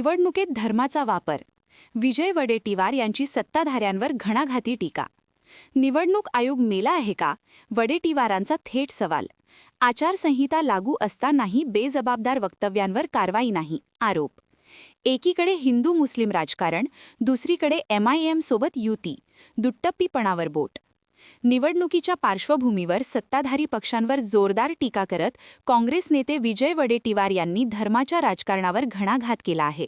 निवडणुकीत धर्माचा वापर. विजय वडेट्टीवार यांची सत्ताधाऱ्यांवर घणाघाती टीका. निवडणूक आयोग मेला आहे का? वडेट्टीवारांचा थेट सवाल. आचारसंहिता लागू असतानाही बेजबाबदार वक्तव्यांवर कारवाई नाही, आरोप. एकीकडे हिंदू मुस्लिम राजकारण, दुसरीकडे MIM सोबत युती, दुट्टप्पीपणावर बोट. निवडणुकीच्या पार्श्वभूमीवर सत्ताधारी पक्षांवर जोरदार टीका करत काँग्रेस नेते विजय वडेट्टीवार यांनी धर्माच्या राजकारणावर घणाघात केला आहे.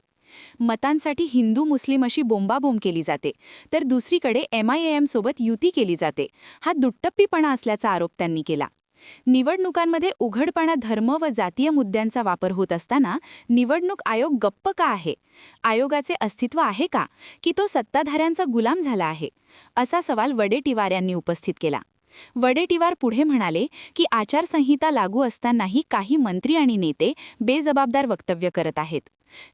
मतांसाठी हिंदू मुस्लिम अशी बोंबाबोंब केली जाते, तर दुसरीकडे MIM सोबत युती केली जाते. हा दुट्टप्पीपणा असल्याचा आरोप त्यांनी केला. निवडणुकांमध्ये उघडपणा धर्म व जातीय मुद्द्यांचा वापर होत असताना निवडणूक आयोग गप्प का आहे? आयोगाचे अस्तित्व आहे का, की तो सत्ताधाऱ्यांचा गुलाम झाला आहे? असा सवाल वडेट्टीवार यांनी उपस्थित केला. वडेट्टीवार पुढे म्हणाले की आचारसंहिता लागू असतानाही काही मंत्री आणि नेते बेजबाबदार वक्तव्य करत आहेत.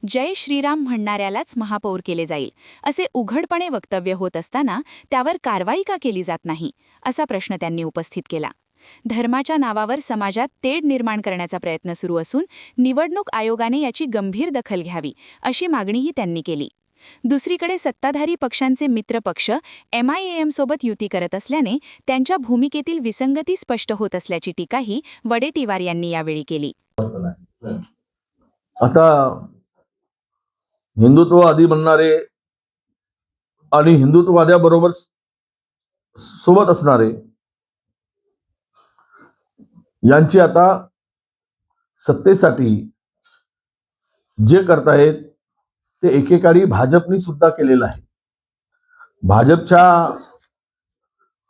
जय श्रीराम म्हणणाऱ्यालाच महापौर केले जाईल असे उघडपणे वक्तव्य होत असताना त्यावर कारवाई का केली जात नाही, असा प्रश्न त्यांनी उपस्थित केला. धर्माच्या नावावर समाजात तेढ निर्माण करण्याचा प्रयत्न सुरू असून निवडणूक आयोगाने याची गंभीर दखल घ्यावी, अशी मागणीही त्यांनी केली. दुसरीकडे सत्ताधारी पक्षांचे मित्रपक्ष MIM सोबत युती करत असल्याने त्यांच्या भूमिकेतील विसंगती स्पष्ट होत असल्याची टीकाही वडेट्टीवार यांनी यावेळी केली. आता हिंदुत्ववादी म्हणणारे आणि हिंदुत्ववाद्याबरोबर सोबत असणारे यांची आता सत्तेसाठी जे करतायत ते एकेकाळी भाजपनी सुद्धा केलेलं आहे. भाजपच्या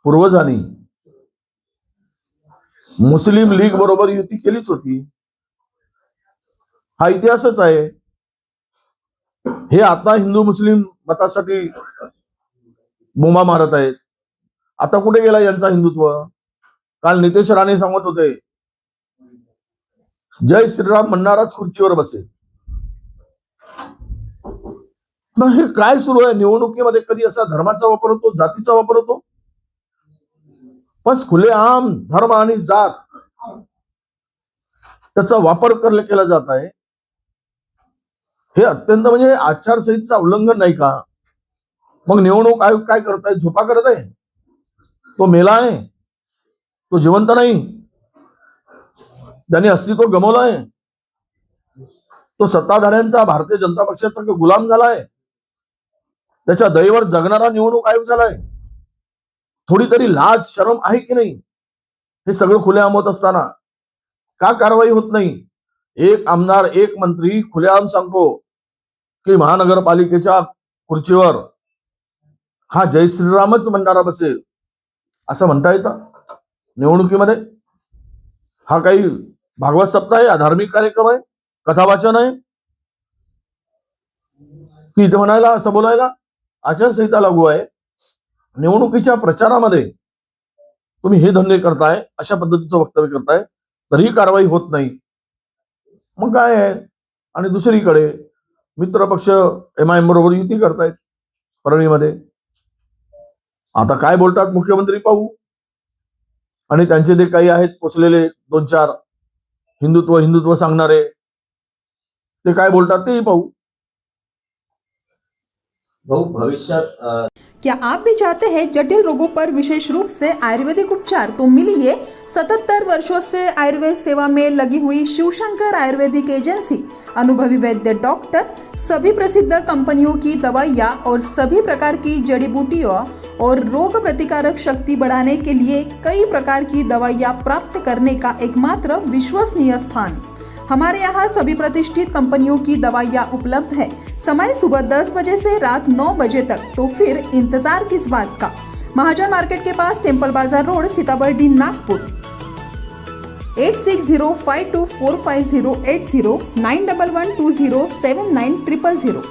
पूर्वजांनी मुस्लिम लीग बरोबर युती केलीच होती. हा इतिहासच आहे. हे आता हिंदू मुस्लिम मतासाठी बोंबा मारत आहेत. आता कुठे गेला यांचा हिंदुत्व? काल नितेश राणे सांगत होते जय श्रीराम म्हणणाराच खुर्चीवर बसेल. हे काय सुरू आहे? निवडणुकीमध्ये कधी असा धर्माचा वापर होतो, जातीचा वापर होतो, पण खुलेआम धर्म आणि जात त्याचा वापर केला जात आहे. हे अत्यंत म्हणजे आचारसंहितेचं उल्लंघन नाही का? मग निवडणूक आयोग काय करत आहे? झोपा करत आहे? तो मेला आहे? तो जिवंत नाही? त्याने अस्तित्व गमावलं आहे? तो सत्ताधाऱ्यांचा भारतीय जनता पक्षाचा गुलाम झालाय? त्याच्या दयेवर जगणारा निवडणूक आयोग झालाय? थोडी तरी लाज शरम आहे की नाही? हे सगळं खुलेआम होत असताना का कारवाई होत नाही? एक आमदार, एक मंत्री खुलेआम सांगतो की महानगरपालिकेच्या खुर्चीवर हा जय श्रीरामच म्हणणारा बसेल, असं म्हणता येतं निवडणुकीमध्ये? हा काही भागवत सप्ताह आहे? धार्मिक कार्यक्रम आहे? कथावाचन आहे की इथे म्हणायला, असं बोलायला? आचारसंहिता लागू आहे. निवडणुकीच्या प्रचारामध्ये तुम्ही हे धंदे करताय, अशा पद्धतीचं वक्तव्य करताय, तरीही कारवाई होत नाही. मग काय आहे? आणि दुसरीकडे मित्रपक्ष MIM बरोबर युती करतायत परळीमध्ये. आता काय बोलतात मुख्यमंत्री पाहू. आणि त्यांचे जे काही आहेत पोचलेले 2-4 हिंदुत्व सांगणारे, ते काय बोलतात तेही पाहू. भविष्यात क्या आप भी चाहते हैं जटिल रोगों पर विशेष रूप से आयुर्वेदिक उपचार? तो मिलिए 77 वर्षों से आयुर्वेद सेवा में लगी हुई शिवशंकर आयुर्वेदिक एजेंसी, अनुभवी वैद्य डॉक्टर, सभी प्रसिद्ध कंपनियों की दवाइयाँ और सभी प्रकार की जड़ी बूटियों और रोग प्रतिकारक शक्ति बढ़ाने के लिए कई प्रकार की दवाइयाँ प्राप्त करने का एकमात्र विश्वसनीय स्थान। हमारे यहाँ सभी प्रतिष्ठित कंपनियों की दवाइयाँ उपलब्ध है। समय सुबह 10 बजे से रात 9 बजे तक, तो फिर इंतजार किस बात का? महाजन मार्केट के पास, टेम्पल बाजार रोड, सीताबर्डी, नागपुर। 8605245080 9112079000।